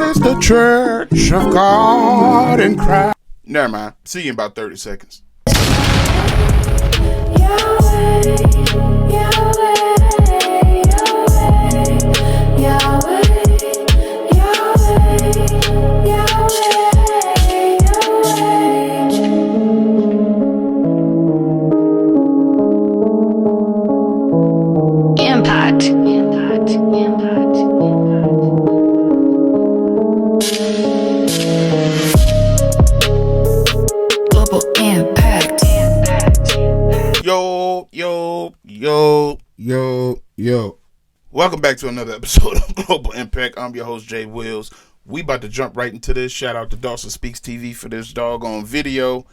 is the Church of God in Christ. Never mind. See you in about 30 seconds. Yo. Welcome back to another episode of Global Impact. I'm your host, Jay Wills. We about to jump right into this. Shout out to Dawson Speaks TV for this doggone video.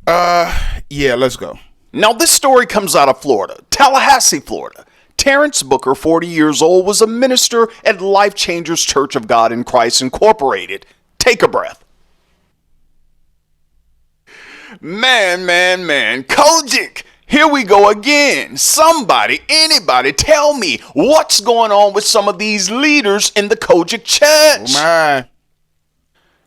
Yeah, let's go. Now this story comes out of Florida, Tallahassee, Florida. Terrence Booker, 40 years old, was a minister at Life Changers Church of God in Christ Incorporated. Take a breath. Man. COGIC. Here we go again. Somebody, anybody, tell me what's going on with some of these leaders in the COGIC church. Oh my.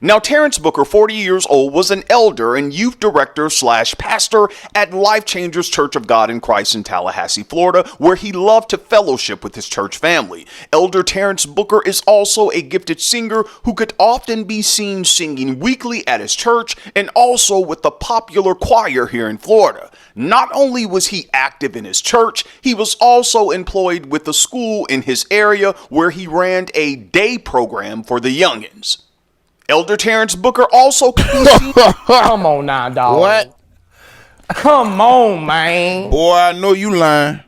Now, Terrence Booker, 40 years old, was an elder and youth director / pastor at Life Changers Church of God in Christ in Tallahassee, Florida, where he loved to fellowship with his church family. Elder Terrence Booker is also a gifted singer who could often be seen singing weekly at his church and also with the popular choir here in Florida. Not only was he active in his church, he was also employed with the school in his area where he ran a day program for the youngins. Elder Terrence Booker also Come on now, dog. What? Come on, man. Boy, I know you lying.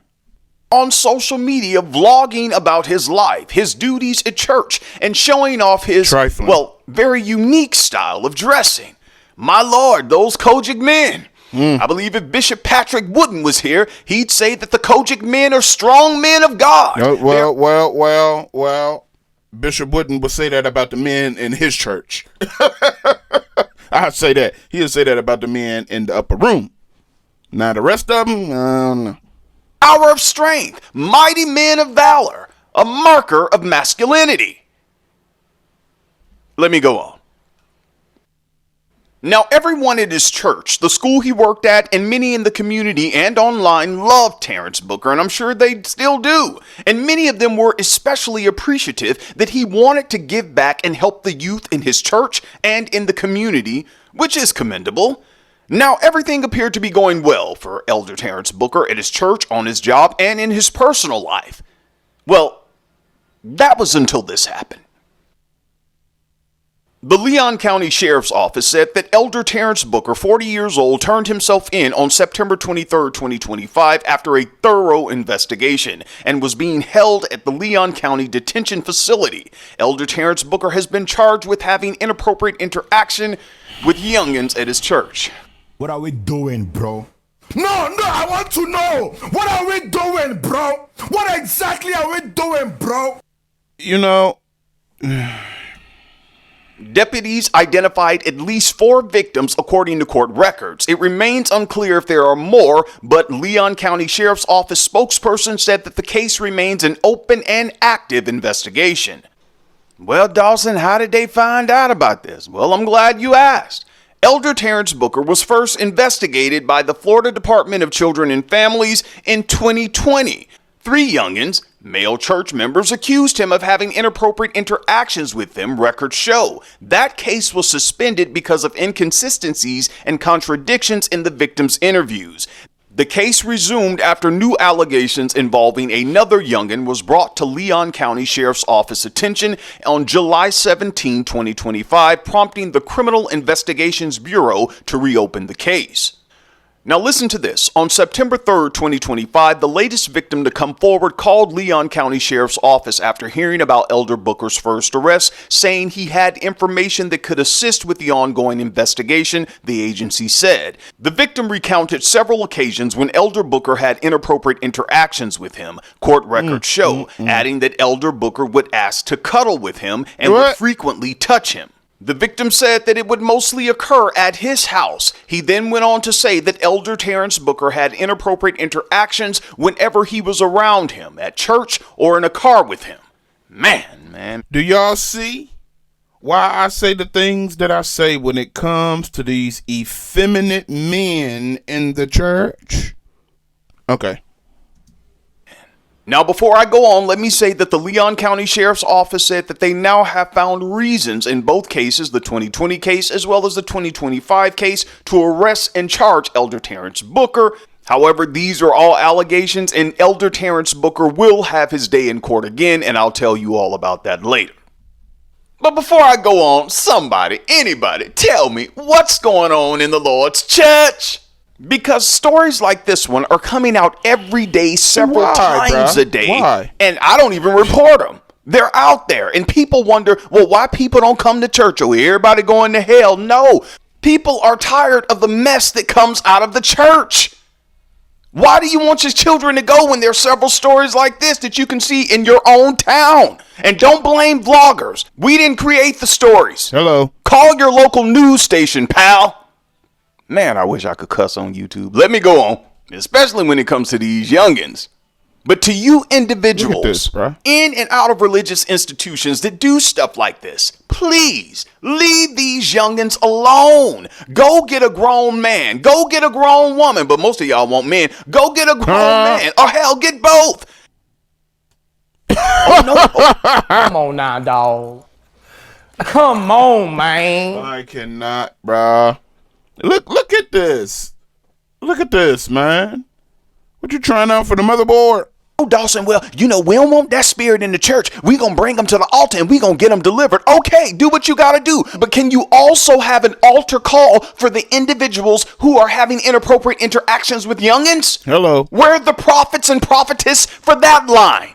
On social media, vlogging about his life, his duties at church, and showing off his, Trifling. very unique style of dressing. My Lord, those COGIC men. I believe if Bishop Patrick Wooden was here, he'd say that the COGIC men are strong men of God. Well. Bishop Wooden would say that about the men in his church. I'd say that. He'll say that about the men in the upper room. Now the rest of them, I don't know. Hour of strength, mighty men of valor, a marker of masculinity. Let me go on. Now, everyone at his church, the school he worked at, and many in the community and online loved Terrence Booker, and I'm sure they still do. And many of them were especially appreciative that he wanted to give back and help the youth in his church and in the community, which is commendable. Now, everything appeared to be going well for Elder Terrence Booker at his church, on his job, and in his personal life. Well, that was until this happened. The Leon County Sheriff's Office said that Elder Terrence Booker, 40 years old, turned himself in on September 23, 2025 after a thorough investigation and was being held at the Leon County Detention Facility. Elder Terrence Booker has been charged with having inappropriate interaction with youngins at his church. What are we doing, bro? No, I want to know. What are we doing, bro? What exactly are we doing, bro? You know... Deputies identified at least 4 victims according to court records. It remains unclear if there are more, but Leon County Sheriff's Office spokesperson said that the case remains an open and active investigation. Well, Dawson, how did they find out about this? Well, I'm glad you asked. Elder Terrence Booker was first investigated by the Florida Department of Children and Families in 2020. 3 youngins, male church members, accused him of having inappropriate interactions with them, records show. That case was suspended because of inconsistencies and contradictions in the victims' interviews. The case resumed after new allegations involving another youngin was brought to Leon County Sheriff's Office attention on July 17, 2025, prompting the Criminal Investigations Bureau to reopen the case. Now listen to this. On September 3rd, 2025, the latest victim to come forward called Leon County Sheriff's Office after hearing about Elder Booker's first arrest, saying he had information that could assist with the ongoing investigation, the agency said. The victim recounted several occasions when Elder Booker had inappropriate interactions with him, court records show, adding that Elder Booker would ask to cuddle with him and would frequently touch him. The victim said that it would mostly occur at his house. He then went on to say that Elder Terrence Booker had inappropriate interactions whenever he was around him, at church or in a car with him. Man. Do y'all see? why I say the things that I say when it comes to these effeminate men in the church? Okay. Now, before I go on, let me say that the Leon County Sheriff's Office said that they now have found reasons in both cases, the 2020 case as well as the 2025 case, to arrest and charge Elder Terrence Booker. However, these are all allegations, and Elder Terrence Booker will have his day in court again, and I'll tell you all about that later. But before I go on, somebody, anybody, tell me what's going on in the Lord's church? Because stories like this one are coming out every day, several times a day. Why? And I don't even report them. They're out there. And people wonder, well, why people don't come to church? Oh, everybody going to hell? No. People are tired of the mess that comes out of the church. Why do you want your children to go when there are several stories like this that you can see in your own town? And don't blame vloggers. We didn't create the stories. Hello. Call your local news station, pal. Man, I wish I could cuss on YouTube. Let me go on, especially when it comes to these youngins. But to you individuals this, bro. in and out of religious institutions that do stuff like this, please leave these youngins alone. Go get a grown man. Go get a grown woman. But most of y'all want men. Go get a grown man. Or hell, get both. Oh, no. Come on now, dog. Come on, man. I cannot, bruh. Look at this. Look at this, man. What you trying out for the motherboard? Oh, Dawson, well, we don't want that spirit in the church. We gonna bring them to the altar and we gonna get them delivered. Okay, do what you gotta do. But can you also have an altar call for the individuals who are having inappropriate interactions with youngins? Hello. Where are the prophets and prophetess for that line?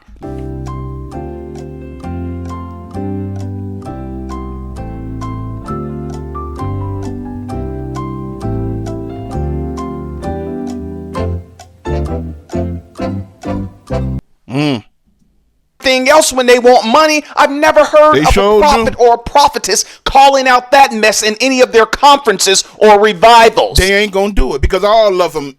Thing else when they want money, I've never heard of a prophet or a prophetess calling out that mess in any of their conferences or revivals. They ain't gonna do it because all of them,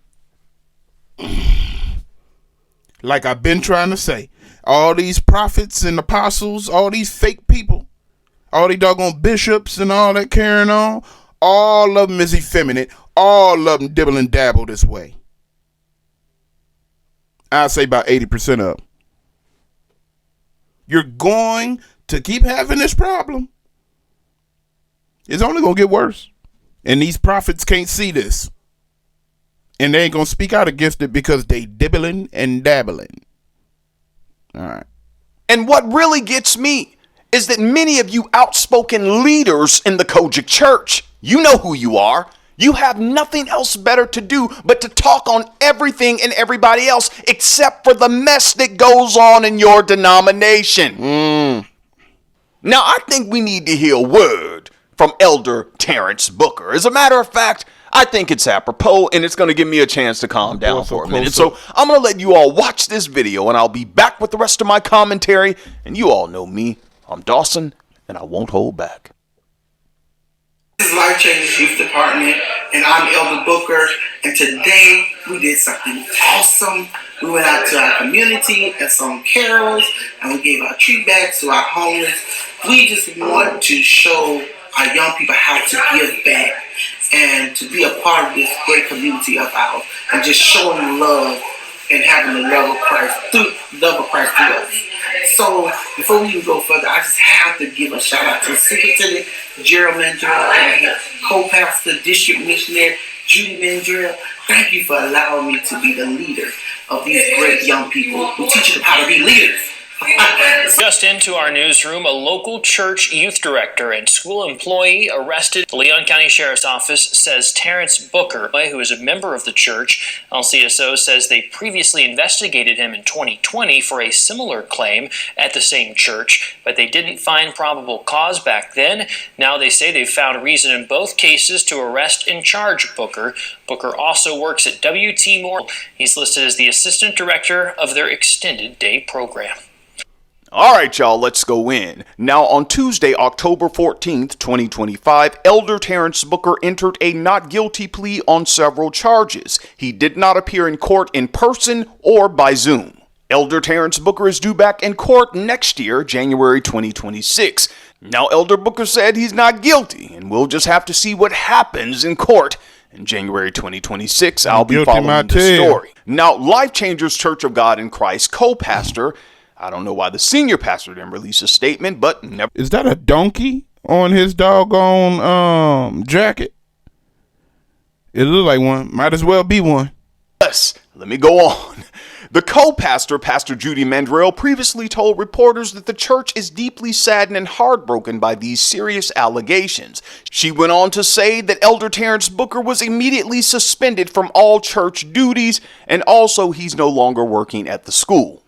like I've been trying to say, all these prophets and apostles, all these fake people, all these doggone bishops and all that carrying on, all of them is effeminate. All of them dibble and dabble this way. I'd say about 80% of them. You're going to keep having this problem. It's only going to get worse. And these prophets can't see this. And they ain't going to speak out against it because they dibbling and dabbling. All right. And what really gets me is that many of you outspoken leaders in the COGIC church, you know who you are. You have nothing else better to do but to talk on everything and everybody else except for the mess that goes on in your denomination. Now, I think we need to hear a word from Elder Terrence Booker. As a matter of fact, I think it's apropos and it's going to give me a chance to calm down for a minute. So I'm going to let you all watch this video and I'll be back with the rest of my commentary. And you all know me. I'm Dawson and I won't hold back. This is Life Changes Youth Department, and I'm Elder Booker, and today we did something awesome. We went out to our community and sung carols, and we gave our treat bags to our homeless. We just want to show our young people how to give back and to be a part of this great community of ours, and just showing love and having the love of Christ through us. So before we even go further, I just have to give a shout out to Secretary Gerald Mandrell and co-pastor District Missionary Judy Mandrell. Thank you for allowing me to be the leader of these great young people who teach them how to be leaders. Just into our newsroom, a local church youth director and school employee arrested. The Leon County Sheriff's Office says Terrence Booker, who is a member of the church, LCSO says they previously investigated him in 2020 for a similar claim at the same church, but they didn't find probable cause back then. Now they say they've found reason in both cases to arrest and charge Booker. Booker also works at WT Moore. He's listed as the assistant director of their extended day program. All right, y'all, let's go in. Now, on Tuesday, October 14th, 2025, Elder Terrence Booker entered a not guilty plea on several charges. He did not appear in court in person or by Zoom. Elder Terrence Booker is due back in court next year, January 2026. Now, Elder Booker said he's not guilty, and we'll just have to see what happens in court. In January 2026, I'll be following the story. Now, Life Changers Church of God in Christ co-pastor, I don't know why the senior pastor didn't release a statement, but never. Is that a donkey on his doggone jacket? It looked like one. Might as well be one. Yes, let me go on. The co-pastor, Pastor Judy Mandrell, previously told reporters that the church is deeply saddened and heartbroken by these serious allegations. She went on to say that Elder Terrence Booker was immediately suspended from all church duties, and also he's no longer working at the school.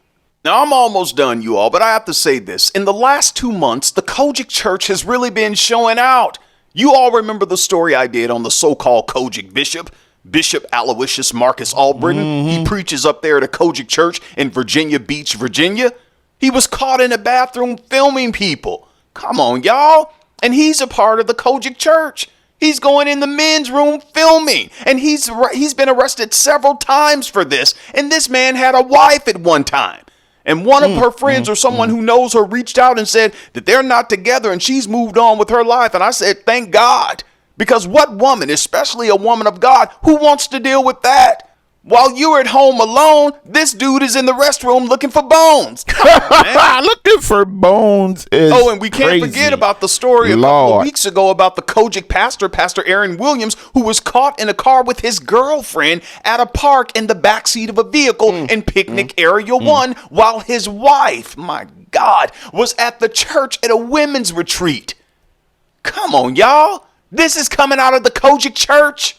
Now, I'm almost done, you all, but I have to say this. In the last 2 months, the COGIC church has really been showing out. You all remember the story I did on the so-called COGIC bishop? Bishop Aloysius Marcus Albritton. He preaches up there at a COGIC church in Virginia Beach, Virginia. He was caught in a bathroom filming people. Come on, y'all. And he's a part of the COGIC church. He's going in the men's room filming. And he's been arrested several times for this. And this man had a wife at one time. And one of her friends or someone who knows her reached out and said that they're not together and she's moved on with her life. And I said, thank God. Because what woman, especially a woman of God, who wants to deal with that? While you're at home alone, this dude is in the restroom looking for bones. Come on, man. Looking for bones is Oh, and we can't crazy. forget about the story a couple of weeks ago about the COGIC pastor, Pastor Aaron Williams, who was caught in a car with his girlfriend at a park in the backseat of a vehicle in Picnic Area 1 while his wife, my God, was at the church at a women's retreat. Come on, y'all. This is coming out of the COGIC church.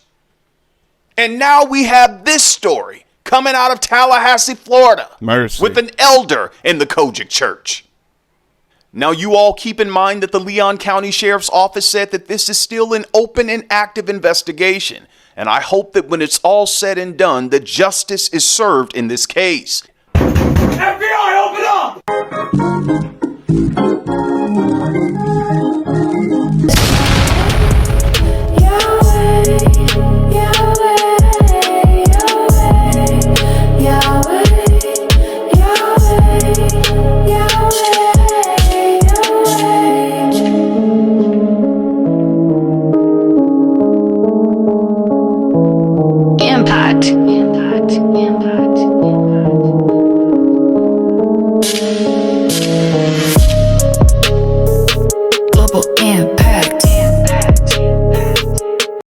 And now we have this story coming out of Tallahassee, Florida. Mercy. With an elder in the COGIC church. Now, you all keep in mind that the Leon County Sheriff's Office said that this is still an open and active investigation. And I hope that when it's all said and done, that justice is served in this case. FBI, open up!